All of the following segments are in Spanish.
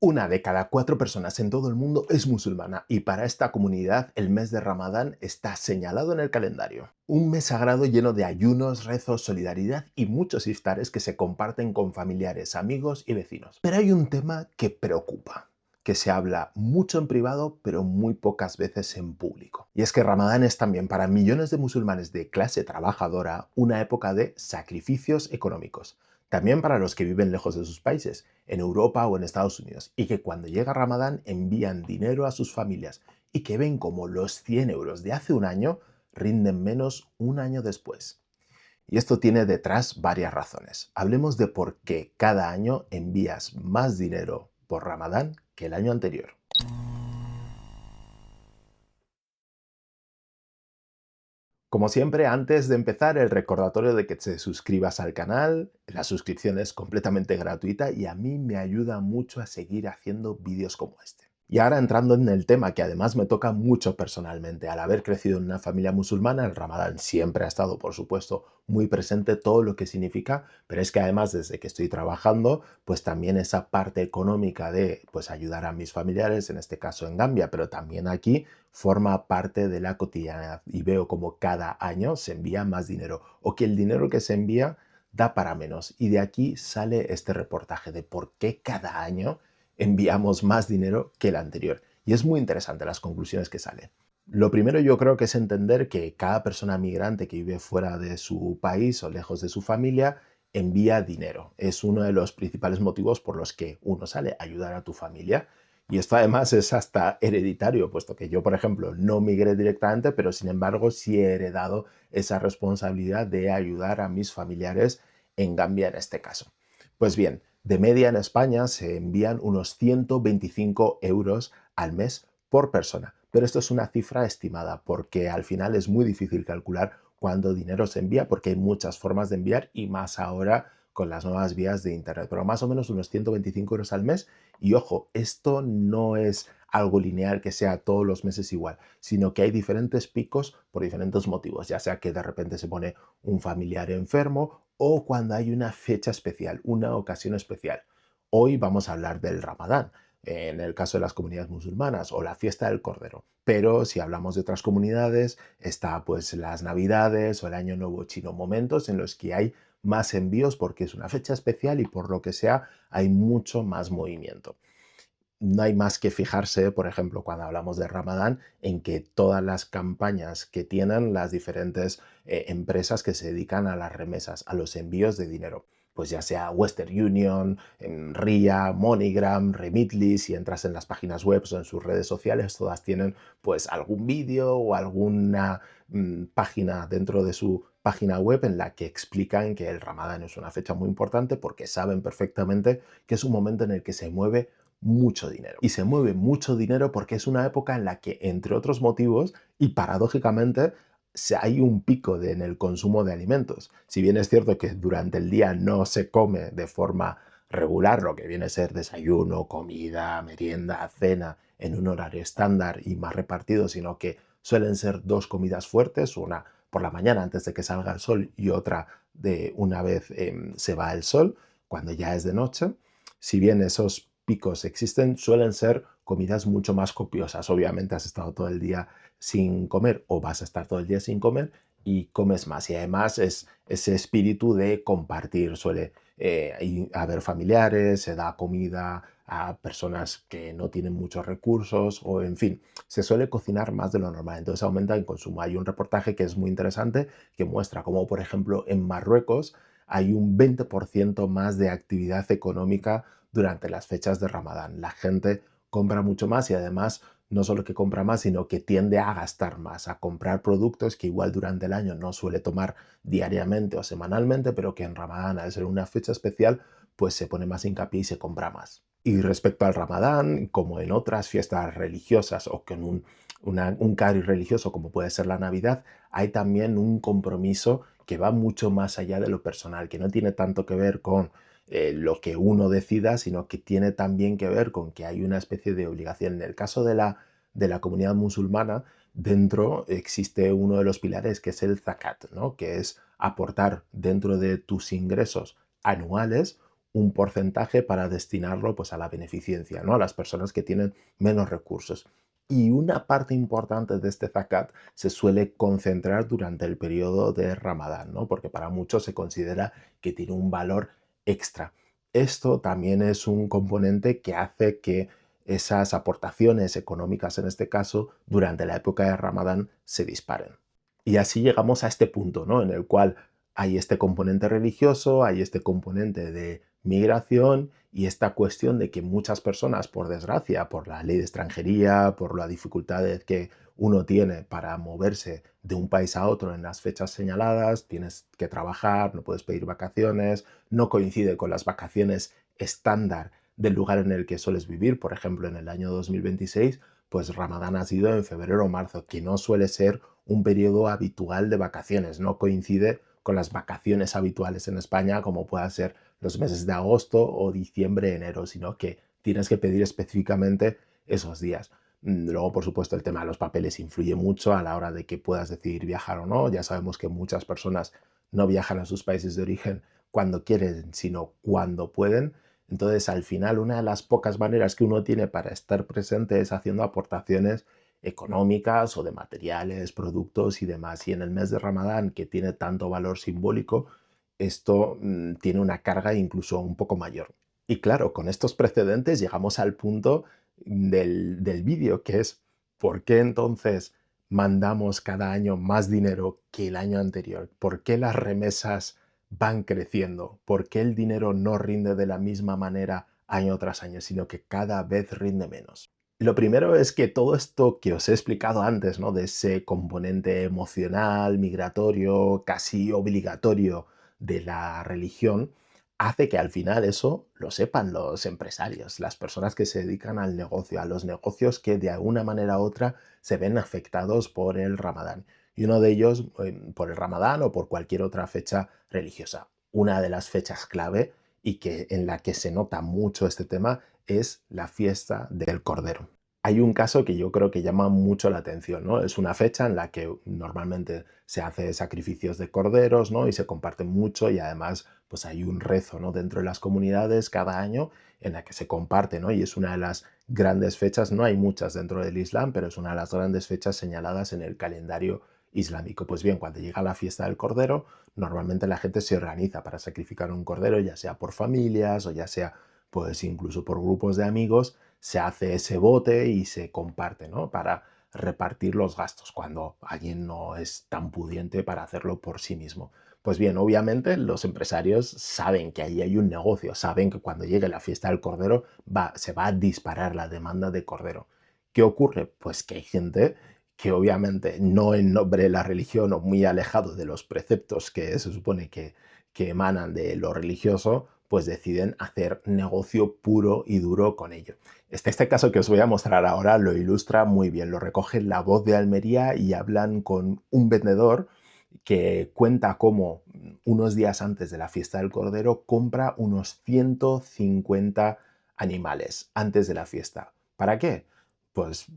Una de cada 4 personas en todo el mundo es musulmana y para esta comunidad el mes de Ramadán está señalado en el calendario. Un mes sagrado lleno de ayunos, rezos, solidaridad y muchos iftares que se comparten con familiares, amigos y vecinos. Pero hay un tema que preocupa, que se habla mucho en privado pero muy pocas veces en público. Y es que Ramadán es también para millones de musulmanes de clase trabajadora una época de sacrificios económicos. También para los que viven lejos de sus países, en Europa o en Estados Unidos, y que cuando llega Ramadán envían dinero a sus familias y que ven como los 100 euros de hace un año rinden menos un año después. Y esto tiene detrás varias razones. Hablemos de por qué cada año envías más dinero por Ramadán que el año anterior. Como siempre, antes de empezar, el recordatorio de que te suscribas al canal. La suscripción es completamente gratuita y a mí me ayuda mucho a seguir haciendo vídeos como este. Y ahora entrando en el tema que además me toca mucho personalmente, al haber crecido en una familia musulmana, el Ramadán siempre ha estado, por supuesto, muy presente todo lo que significa, pero es que además desde que estoy trabajando, pues también esa parte económica de pues ayudar a mis familiares, en este caso en Gambia, pero también aquí, forma parte de la cotidianidad y veo como cada año se envía más dinero o que el dinero que se envía da para menos. Y de aquí sale este reportaje de por qué cada año enviamos más dinero que el anterior. Y es muy interesante las conclusiones que salen. Lo primero yo creo que es entender que cada persona migrante que vive fuera de su país o lejos de su familia envía dinero. Es uno de los principales motivos por los que uno sale a ayudar a tu familia. Y esto además es hasta hereditario, puesto que yo, por ejemplo, no migré directamente, pero sin embargo sí he heredado esa responsabilidad de ayudar a mis familiares en Gambia en este caso. Pues bien, de media en España se envían unos 125 euros al mes por persona, pero esto es una cifra estimada porque al final es muy difícil calcular cuánto dinero se envía porque hay muchas formas de enviar y más ahora con las nuevas vías de Internet, pero más o menos unos 125 euros al mes. Y ojo, esto no es algo lineal que sea todos los meses igual, sino que hay diferentes picos por diferentes motivos, ya sea que de repente se pone un familiar enfermo o cuando hay una fecha especial, una ocasión especial. Hoy vamos a hablar del Ramadán, en el caso de las comunidades musulmanas, o la fiesta del Cordero. Pero si hablamos de otras comunidades, está pues las Navidades o el Año Nuevo Chino, momentos en los que hay más envíos porque es una fecha especial y por lo que sea hay mucho más movimiento. No hay más que fijarse, por ejemplo, cuando hablamos de Ramadán, en que todas las campañas que tienen las diferentes empresas que se dedican a las remesas, a los envíos de dinero, pues ya sea Western Union, RIA, MoneyGram, Remitly, si entras en las páginas web o en sus redes sociales, todas tienen pues algún vídeo o alguna página dentro de su página web en la que explican que el Ramadán es una fecha muy importante porque saben perfectamente que es un momento en el que se mueve mucho dinero. Y se mueve mucho dinero porque es una época en la que, entre otros motivos, y paradójicamente, hay un pico en el consumo de alimentos. Si bien es cierto que durante el día no se come de forma regular, lo que viene a ser desayuno, comida, merienda, cena, en un horario estándar y más repartido, sino que suelen ser dos comidas fuertes, una por la mañana antes de que salga el sol y otra de una vez se va el sol, cuando ya es de noche. Si bien esos picos existen, suelen ser comidas mucho más copiosas. Obviamente has estado todo el día sin comer o vas a estar todo el día sin comer y comes más. Y además es ese espíritu de compartir. Suele haber familiares, se da comida a personas que no tienen muchos recursos o en fin, se suele cocinar más de lo normal. Entonces aumenta el consumo. Hay un reportaje que es muy interesante que muestra cómo, por ejemplo, en Marruecos hay un 20% más de actividad económica durante las fechas de Ramadán. La gente compra mucho más y además no solo que compra más, sino que tiende a gastar más, a comprar productos que igual durante el año no suele tomar diariamente o semanalmente, pero que en Ramadán, al ser una fecha especial, pues se pone más hincapié y se compra más. Y respecto al Ramadán, como en otras fiestas religiosas o con un cariz religioso como puede ser la Navidad, hay también un compromiso que va mucho más allá de lo personal, que no tiene tanto que ver con lo que uno decida, sino que tiene también que ver con que hay una especie de obligación. En el caso de la comunidad musulmana, dentro existe uno de los pilares que es el zakat, ¿no? Que es aportar dentro de tus ingresos anuales un porcentaje para destinarlo pues, a la beneficencia, ¿no? A las personas que tienen menos recursos. Y una parte importante de este zakat se suele concentrar durante el periodo de Ramadán, ¿no? Porque para muchos se considera que tiene un valor extra. Esto también es un componente que hace que esas aportaciones económicas, en este caso, durante la época de Ramadán, se disparen. Y así llegamos a este punto, ¿no? En el cual hay este componente religioso, hay este componente de migración y esta cuestión de que muchas personas, por desgracia, por la ley de extranjería, por las dificultades que uno tiene para moverse de un país a otro en las fechas señaladas, tienes que trabajar, no puedes pedir vacaciones, no coincide con las vacaciones estándar del lugar en el que sueles vivir. Por ejemplo, en el año 2026, pues Ramadán ha sido en febrero o marzo, que no suele ser un periodo habitual de vacaciones, no coincide con las vacaciones habituales en España, como pueda ser los meses de agosto o diciembre, enero, sino que tienes que pedir específicamente esos días. Luego, por supuesto, el tema de los papeles influye mucho a la hora de que puedas decidir viajar o no. Ya sabemos que muchas personas no viajan a sus países de origen cuando quieren, sino cuando pueden. Entonces, al final, una de las pocas maneras que uno tiene para estar presente es haciendo aportaciones económicas o de materiales, productos y demás. Y en el mes de Ramadán, que tiene tanto valor simbólico, esto tiene una carga incluso un poco mayor. Y claro, con estos precedentes llegamos al punto del vídeo, que es ¿por qué entonces mandamos cada año más dinero que el año anterior? ¿Por qué las remesas van creciendo? ¿Por qué el dinero no rinde de la misma manera año tras año, sino que cada vez rinde menos? Lo primero es que todo esto que os he explicado antes, ¿no? De ese componente emocional, migratorio, casi obligatorio de la religión, hace que al final eso lo sepan los empresarios, las personas que se dedican al negocio, a los negocios que de alguna manera u otra se ven afectados por el Ramadán. Y uno de ellos por el Ramadán o por cualquier otra fecha religiosa. Una de las fechas clave y que en la que se nota mucho este tema es la fiesta del Cordero. Hay un caso que yo creo que llama mucho la atención, ¿no? Es una fecha en la que normalmente se hace sacrificios de corderos, ¿no? Y se comparte mucho y además pues hay un rezo, ¿no? Dentro de las comunidades cada año en la que se comparte, ¿no? Y es una de las grandes fechas, no hay muchas dentro del Islam, pero es una de las grandes fechas señaladas en el calendario islámico. Pues bien, cuando llega la fiesta del cordero, normalmente la gente se organiza para sacrificar un cordero, ya sea por familias o ya sea pues incluso por grupos de amigos, se hace ese bote y se comparte, ¿no? Para repartir los gastos cuando alguien no es tan pudiente para hacerlo por sí mismo. Pues bien, obviamente los empresarios saben que ahí hay un negocio, saben que cuando llegue la fiesta del cordero se va a disparar la demanda de cordero. ¿Qué ocurre? Pues que hay gente que obviamente no en nombre de la religión o muy alejado de los preceptos que se supone que emanan de lo religioso, pues deciden hacer negocio puro y duro con ello. Este caso que os voy a mostrar ahora lo ilustra muy bien, lo recoge La Voz de Almería y hablan con un vendedor que cuenta cómo unos días antes de la fiesta del Cordero compra unos 150 animales antes de la fiesta. ¿Para qué? Pues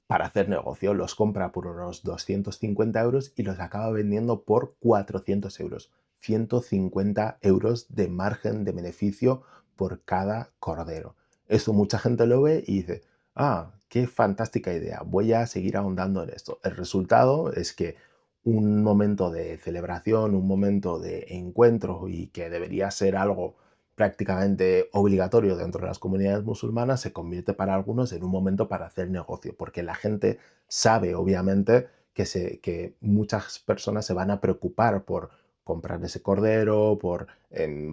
para hacer negocio, los compra por unos 250 euros y los acaba vendiendo por 400 euros. 150 euros de margen de beneficio por cada cordero. Esto mucha gente lo ve y dice, ah, qué fantástica idea, voy a seguir ahondando en esto. El resultado es que un momento de celebración, un momento de encuentro y que debería ser algo prácticamente obligatorio dentro de las comunidades musulmanas, se convierte para algunos en un momento para hacer negocio, porque la gente sabe, obviamente, que muchas personas se van a preocupar por comprar ese cordero, por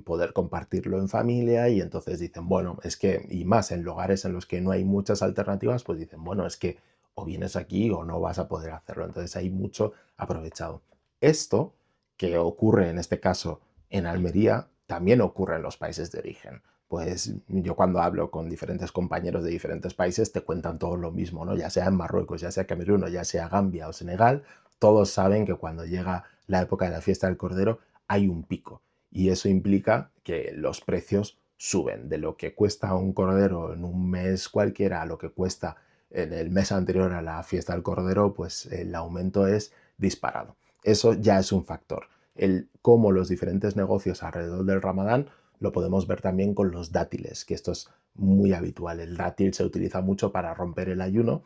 poder compartirlo en familia y entonces dicen, bueno, es que, y más en lugares en los que no hay muchas alternativas, pues dicen, bueno, es que o vienes aquí o no vas a poder hacerlo. Entonces hay mucho aprovechado. Esto que ocurre en este caso en Almería, también ocurre en los países de origen. Pues yo cuando hablo con diferentes compañeros de diferentes países te cuentan todo lo mismo, ¿no? Ya sea en Marruecos, ya sea Camerún, o ya sea Gambia o Senegal, todos saben que cuando llega la época de la fiesta del Cordero hay un pico y eso implica que los precios suben. De lo que cuesta un cordero en un mes cualquiera a lo que cuesta en el mes anterior a la fiesta del Cordero, pues el aumento es disparado. Eso ya es un factor. El cómo los diferentes negocios alrededor del Ramadán Lo podemos ver también con los dátiles, que esto es muy habitual. El dátil se utiliza mucho para romper el ayuno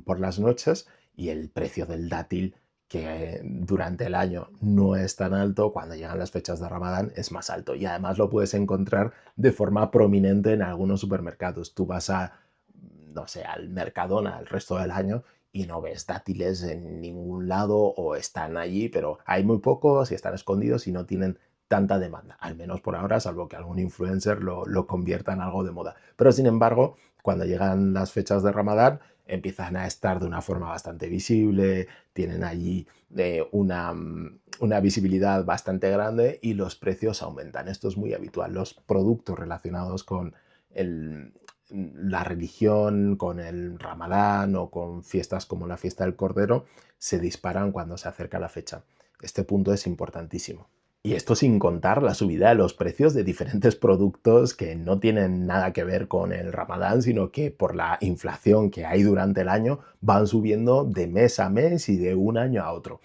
por las noches, y el precio del dátil, que durante el año no es tan alto, cuando llegan las fechas de Ramadán es más alto, y además lo puedes encontrar de forma prominente en algunos supermercados. Tú vas a, no sé, al Mercadona el resto del año y no ves dátiles en ningún lado, o están allí, pero hay muy pocos y están escondidos y no tienen tanta demanda, al menos por ahora, salvo que algún influencer lo convierta en algo de moda. Pero sin embargo, cuando llegan las fechas de Ramadán, empiezan a estar de una forma bastante visible, tienen allí una visibilidad bastante grande y los precios aumentan. Esto es muy habitual. Los productos relacionados con el, la religión, con el Ramadán o con fiestas como la fiesta del Cordero, se disparan cuando se acerca la fecha. Este punto es importantísimo. Y esto sin contar la subida de los precios de diferentes productos que no tienen nada que ver con el Ramadán, sino que por la inflación que hay durante el año van subiendo de mes a mes y de un año a otro.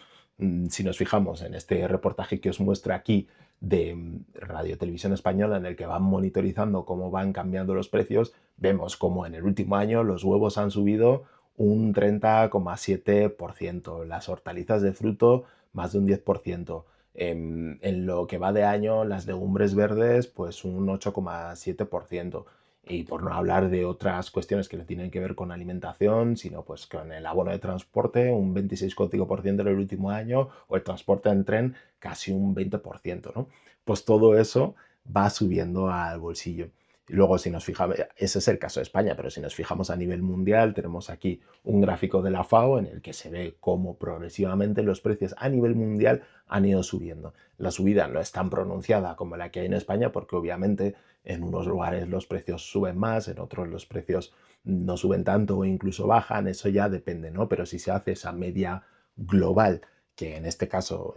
Si nos fijamos en este reportaje que os muestro aquí de Radio Televisión Española, en el que van monitorizando cómo van cambiando los precios, vemos como en el último año los huevos han subido un 30,7%, las hortalizas de fruto más de un 10%. En lo que va de año, las legumbres verdes, pues un 8,7%. Y por no hablar de otras cuestiones que no tienen que ver con alimentación, sino pues con el abono de transporte, un 26,5% en el último año, o el transporte en tren, casi un 20%, ¿no? Pues todo eso va subiendo al bolsillo. Y luego, si nos fijamos, ese es el caso de España, pero si nos fijamos a nivel mundial, tenemos aquí un gráfico de la FAO en el que se ve cómo progresivamente los precios a nivel mundial han ido subiendo. La subida no es tan pronunciada como la que hay en España, porque obviamente en unos lugares los precios suben más, en otros los precios no suben tanto o incluso bajan, eso ya depende, ¿no? Pero si se hace esa media global, que en este caso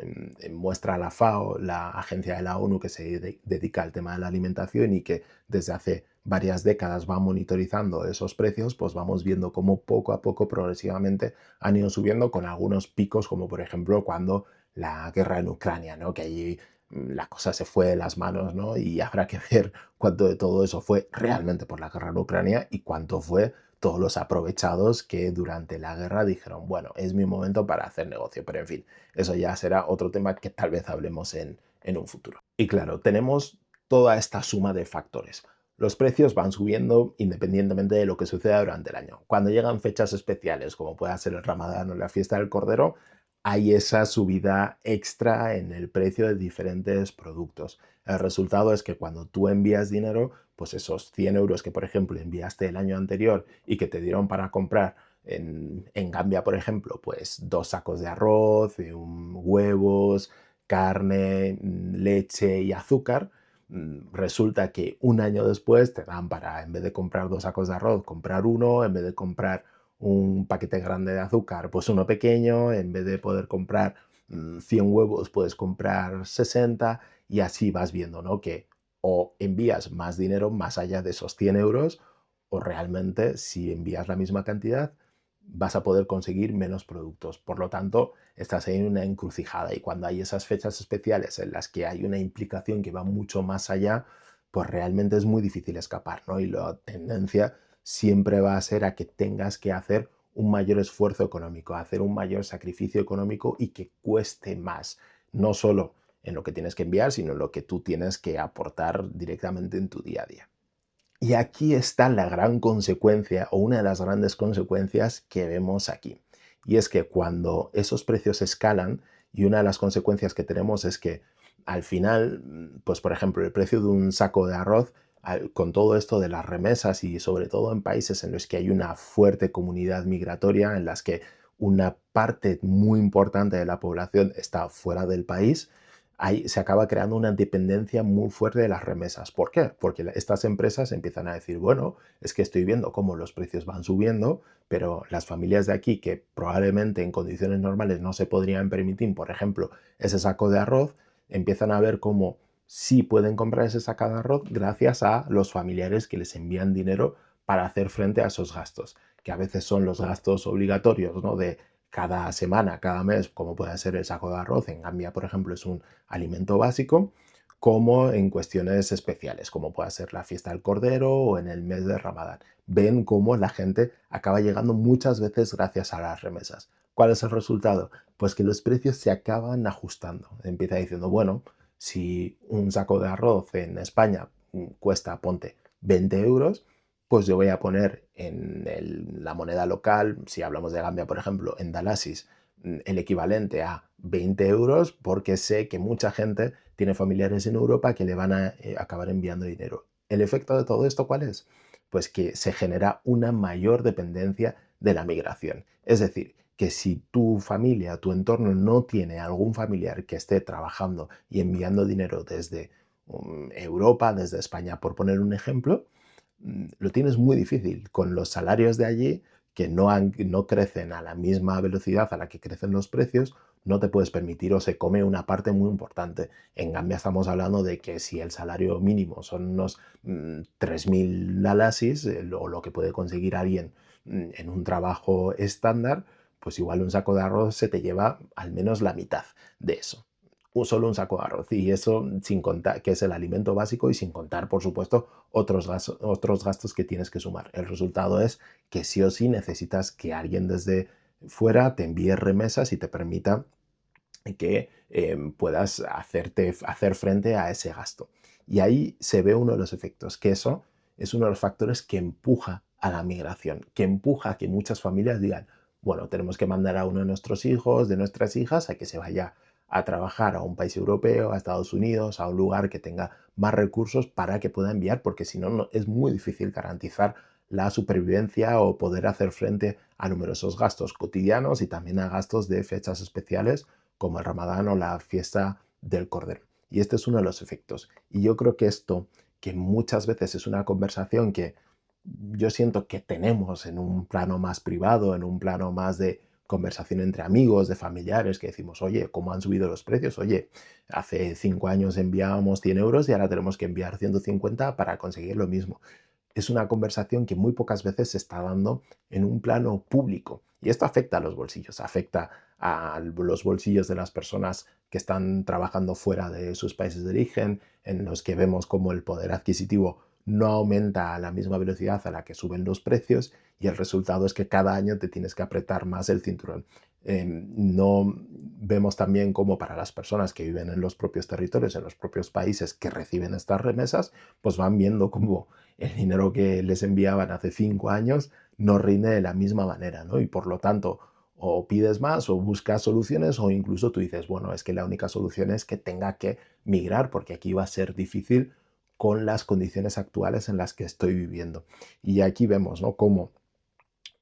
muestra la FAO, la agencia de la ONU que se dedica al tema de la alimentación y que desde hace varias décadas va monitorizando esos precios, pues vamos viendo cómo poco a poco, progresivamente, han ido subiendo, con algunos picos, como por ejemplo cuando la guerra en Ucrania, ¿no? Que allí la cosa se fue de las manos, ¿no? Y habrá que ver cuánto de todo eso fue realmente por la guerra en Ucrania y cuánto fue todos los aprovechados que durante la guerra dijeron, bueno, es mi momento para hacer negocio. Pero en fin, eso ya será otro tema que tal vez hablemos en un futuro. Y claro, tenemos toda esta suma de factores. Los precios van subiendo independientemente de lo que suceda durante el año. Cuando llegan fechas especiales, como pueda ser el Ramadán o la fiesta del Cordero, hay esa subida extra en el precio de diferentes productos. El resultado es que cuando tú envías dinero, pues esos 100 euros que, por ejemplo, enviaste el año anterior y que te dieron para comprar en Gambia, por ejemplo, pues 2 sacos de arroz, huevos, carne, leche y azúcar, resulta que un año después te dan para, en vez de comprar 2 sacos de arroz, comprar uno, en vez de comprar un paquete grande de azúcar, pues uno pequeño, en vez de poder comprar 100 huevos, puedes comprar 60, y así vas viendo, ¿no? Que o envías más dinero más allá de esos 100 euros, o realmente si envías la misma cantidad vas a poder conseguir menos productos. Por lo tanto, estás ahí en una encrucijada, y cuando hay esas fechas especiales en las que hay una implicación que va mucho más allá, pues realmente es muy difícil escapar, ¿no? Y la tendencia siempre va a ser a que tengas que hacer un mayor esfuerzo económico, hacer un mayor sacrificio económico, y que cueste más, no solo en lo que tienes que enviar, sino en lo que tú tienes que aportar directamente en tu día a día. Y aquí está la gran consecuencia, o una de las grandes consecuencias que vemos aquí. Y es que cuando esos precios escalan, y una de las consecuencias que tenemos es que al final, pues por ejemplo, el precio de un saco de arroz, con todo esto de las remesas, y sobre todo en países en los que hay una fuerte comunidad migratoria, en las que una parte muy importante de la población está fuera del país, ahí se acaba creando una dependencia muy fuerte de las remesas. ¿Por qué? Porque estas empresas empiezan a decir, bueno, es que estoy viendo cómo los precios van subiendo, pero las familias de aquí, que probablemente en condiciones normales no se podrían permitir, por ejemplo, ese saco de arroz, empiezan a ver cómo sí pueden comprar ese saco de arroz gracias a los familiares que les envían dinero para hacer frente a esos gastos, que a veces son los gastos obligatorios, ¿no? De cada semana, cada mes, como puede ser el saco de arroz. En Gambia, por ejemplo, es un alimento básico, como en cuestiones especiales, como pueda ser la fiesta del Cordero o en el mes de Ramadán. Ven cómo la gente acaba llegando muchas veces gracias a las remesas. ¿Cuál es el resultado? Pues que los precios se acaban ajustando. Empieza diciendo, bueno, si un saco de arroz en España cuesta, ponte, 20 euros, pues yo voy a poner en la moneda local, si hablamos de Gambia, por ejemplo, en Dalasis, el equivalente a 20 euros porque sé que mucha gente tiene familiares en Europa que le van a acabar enviando dinero. ¿El efecto de todo esto cuál es? Pues que se genera una mayor dependencia de la migración. Es decir, que si tu familia, tu entorno no tiene algún familiar que esté trabajando y enviando dinero desde Europa, desde España, por poner un ejemplo, lo tienes muy difícil con los salarios de allí que no crecen a la misma velocidad a la que crecen los precios, no te puedes permitir o se come una parte muy importante. En Gambia estamos hablando de que si el salario mínimo son unos 3.000 dalasis, o lo que puede conseguir alguien en un trabajo estándar, pues igual un saco de arroz se te lleva al menos la mitad de eso. Solo un saco de arroz y eso sin contar que es el alimento básico y sin contar, por supuesto, otros gastos que tienes que sumar. El resultado es que sí o sí necesitas que alguien desde fuera te envíe remesas y te permita que puedas hacer frente a ese gasto. Y ahí se ve uno de los efectos, que eso es uno de los factores que empuja a la migración, que empuja a que muchas familias digan, bueno, tenemos que mandar a uno de nuestros hijos, de nuestras hijas, a que se vaya a trabajar a un país europeo, a Estados Unidos, a un lugar que tenga más recursos para que pueda enviar, porque si no, es muy difícil garantizar la supervivencia o poder hacer frente a numerosos gastos cotidianos y también a gastos de fechas especiales como el Ramadán o la fiesta del Cordero. Y este es uno de los efectos. Y yo creo que esto, que muchas veces es una conversación que yo siento que tenemos en un plano más privado, en un plano más de conversación entre amigos, de familiares, que decimos, oye, ¿cómo han subido los precios? Oye, hace 5 años enviábamos 100 euros y ahora tenemos que enviar 150 para conseguir lo mismo. Es una conversación que muy pocas veces se está dando en un plano público. Y esto afecta a los bolsillos, afecta a los bolsillos de las personas que están trabajando fuera de sus países de origen, en los que vemos como el poder adquisitivo no aumenta a la misma velocidad a la que suben los precios y el resultado es que cada año te tienes que apretar más el cinturón. No vemos también como para las personas que viven en los propios territorios, en los propios países que reciben estas remesas, pues van viendo cómo el dinero que les enviaban hace 5 años no rinde de la misma manera, ¿no? Y por lo tanto, o pides más o buscas soluciones o incluso tú dices, bueno, es que la única solución es que tenga que migrar porque aquí va a ser difícil con las condiciones actuales en las que estoy viviendo. Y aquí vemos, ¿no?, cómo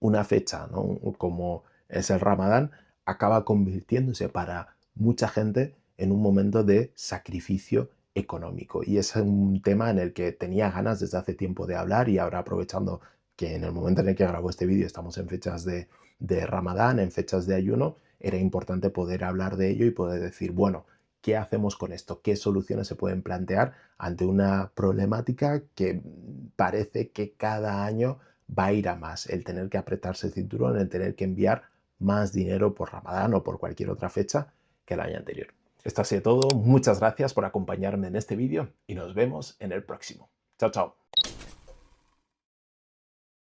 una fecha, ¿no?, como es el Ramadán, acaba convirtiéndose para mucha gente en un momento de sacrificio económico. Y es un tema en el que tenía ganas desde hace tiempo de hablar y ahora aprovechando que en el momento en el que grabo este vídeo estamos en fechas de Ramadán, en fechas de ayuno, era importante poder hablar de ello y poder decir, bueno, ¿qué hacemos con esto? ¿Qué soluciones se pueden plantear ante una problemática que parece que cada año va a ir a más? El tener que apretarse el cinturón, el tener que enviar más dinero por Ramadán o por cualquier otra fecha que el año anterior. Esto ha sido todo. Muchas gracias por acompañarme en este vídeo y nos vemos en el próximo. Chao, chao.